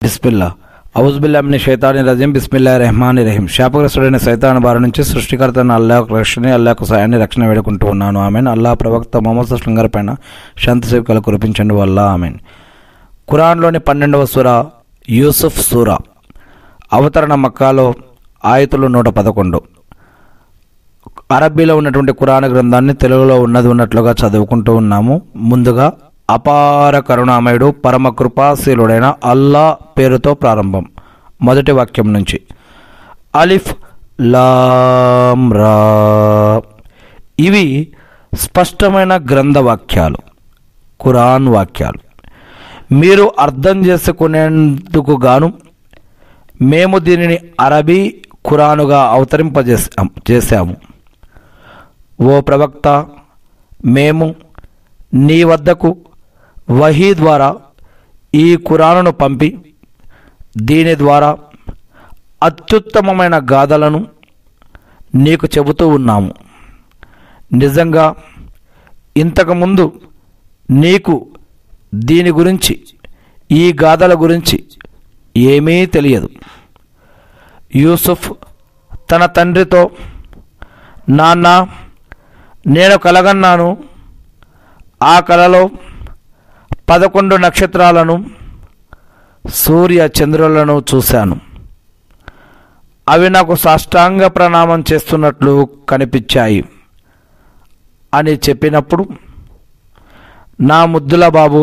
బిస్మిల్లా ఔజుబిల్లాహి మినష్ షైతానిర్ రజీం బిస్మిల్లాహిర్ రహమానిర్ రహీం. శాపగ్రస్తుడైన సైతాన్ బారి నుంచి సృష్టికర్తన అల్లాహ్ అల్లాహ్కు సాయాన్ని రక్షణ వేడుకుంటూ ఉన్నాను. ఆమెన్. అల్లాహ్ ప్రవక్త ముహమ్మద్ సల్లల్లాహు అలైహి వసల్లం పైన శాంతి సేవకులు కురిపించండి వల్ల ఆమెన్. ఖురాన్లోని 12వ సూర యూసుఫ్ సూర. అవతరణ మక్కాలో ఆయతులు 111. అరబ్బీలో ఉన్నటువంటి ఖురాన్ గ్రంథాన్ని తెలుగులో ఉన్నట్లుగా చదువుకుంటూ ఉన్నాము. ముందుగా అపార కరుణామయుడు పరమ కృపాశీలుడైన అల్లా పేరుతో ప్రారంభం. మొదటి వాక్యం నుంచి అలిఫ్ లామ్ రా. ఇవి స్పష్టమైన గ్రంథ వాక్యాలు, ఖురాన్ వాక్యాలు. మీరు అర్థం చేసుకునేందుకు గాను మేము దీనిని అరబీ ఖురానుగా అవతరింపజేసాము. ఓ ప్రవక్త, మేము నీ వద్దకు వహీ ద్వారా ఈ ఖురానును పంపి దీని ద్వారా అత్యుత్తమమైన గాథలను నీకు చెబుతూ ఉన్నాము. నిజంగా ఇంతకుముందు నీకు దీని గురించి, ఈ గాథల గురించి ఏమీ తెలియదు. యూసుఫ్ తన తండ్రితో, నాన్న, నేను కలగన్నాను. ఆ కలలో 11 నక్షత్రాలను, సూర్య చంద్రులను చూశాను. అవి నాకు సాష్టాంగ ప్రణామం చేస్తున్నట్లు కనిపించాయి అని చెప్పినప్పుడు, నా ముద్దుల బాబు,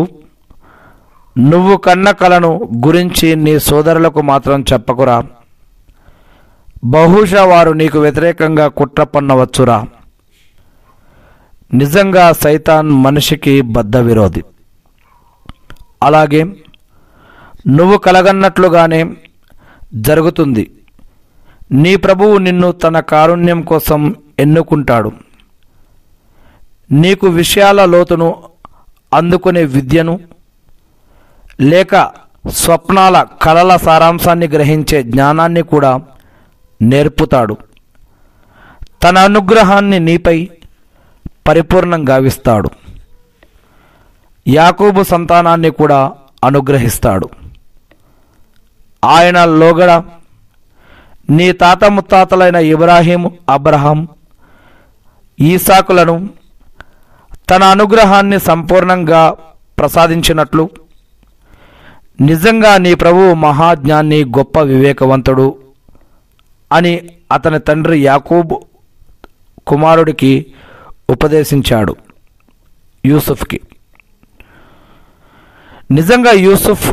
నువ్వు కన్న కలను గురించి నీ సోదరులకు మాత్రం చెప్పకురా. బహుశా వారు నీకు వ్యతిరేకంగా కుట్ర పన్నవచ్చురా. నిజంగా సైతాన్ మనిషికి బద్ధ విరోధి. అలాగే నువ్వు కలగన్నట్లుగానే జరుగుతుంది. నీ ప్రభువు నిన్ను తన కారుణ్యం కోసం ఎన్నుకుంటాడు. నీకు విషయాల లోతును అందుకునే విద్యను, లేక స్వప్నాల కలల సారాంశాన్ని గ్రహించే జ్ఞానాన్ని కూడా నేర్పుతాడు. తన అనుగ్రహాన్ని నీపై పరిపూర్ణం గావిస్తాడు. యాకోబు సంతానాన్ని కూడా అనుగ్రహిస్తాడు. ఆయన లోగడ నీ తాత ముత్తాతలైన ఇబ్రాహీం, అబ్రహాం, ఈసాకులను తన అనుగ్రహాన్ని సంపూర్ణంగా ప్రసాదించినట్లు, నిజంగా నీ ప్రభువు మహాజ్ఞాని, గొప్ప వివేకవంతుడు అని అతని తండ్రి యాకోబు కుమారుడికి ఉపదేశించాడు. యూసుఫ్కి నిజంగా యూసుఫ్